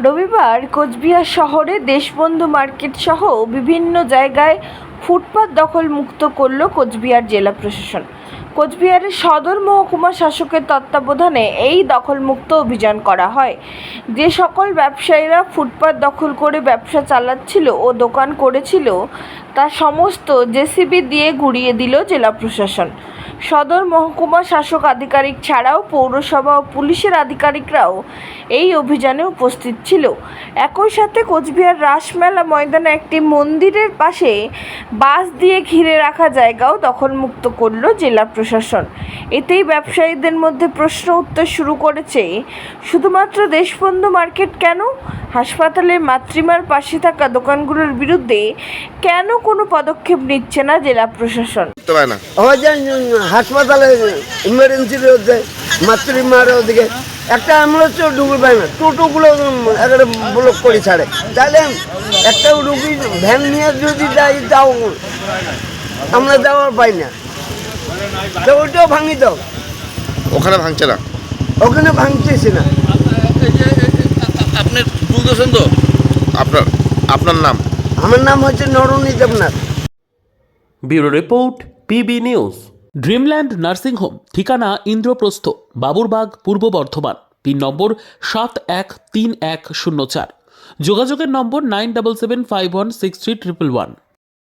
রবিবার কোচবিহার শহরে দেশবন্ধু মার্কেট সহ বিভিন্ন জায়গায় ফুটপাত দখলমুক্ত করল কোচবিহার জেলা প্রশাসন। কোচবিহারের সদর মহকুমা শাসকের তত্ত্বাবধানে এই দখলমুক্ত অভিযান করা হয়। যে সকল ব্যবসায়ীরা ফুটপাত দখল করে ব্যবসা চালাচ্ছিল ও দোকান করেছিল তা সমস্ত জেসিবি দিয়ে গুঁড়িয়ে দিল জেলা প্রশাসন। সদর মহকুমা শাসক আধিকারিক ছাড়াও পৌরসভা ও পুলিশের আধিকারিকরাও এই অভিযানে উপস্থিত ছিল। একই সাথে কোচবিহার রাসমেলা ময়দানে একটি মন্দিরের পাশে বাঁশ দিয়ে ঘিরে রাখা জায়গাও দখলমুক্ত করল জেলা প্রশাসন। এতেই ব্যবসায়ীদের মধ্যে প্রশ্ন উঠতে শুরু করেছে, শুধুমাত্র দেশবন্ধু মার্কেট কেন? হাসপাতালের মাতৃমার পাশে থাকা দোকানগুলোর বিরুদ্ধে কেন কোনো পদক্ষেপ নিচ্ছে না জেলা প্রশাসন? হাসপাতালে ইমার্জেন্সি রয়েছে, মাতৃমার ওদিকে একটা অ্যাম্বুলেন্সও ঢুকে পায় না, টোটোগুলো একেবারে ব্লক করে ছাড়ে। তাহলে একটা রুগী ভ্যান নিয়ে যদি যাই তাও আমরা যাওয়ার পাই না, তো ওইটাও ভাঙি দাও। ওখানে ভাঙছে না, ওখানে ভাঙতেছে না। আপনি বুঝতেছেন তো? আপনার নাম? আমার নাম হচ্ছে Naranit Debnath. Bureau report, PB news. Dreamland nursing home, ঠিকানা ইন্দ্রপ্রস্থ, বাবুরবাগ, পূর্ব বর্ধমান। পিন নম্বর 713104। যোগাযোগের নম্বর 9775163111।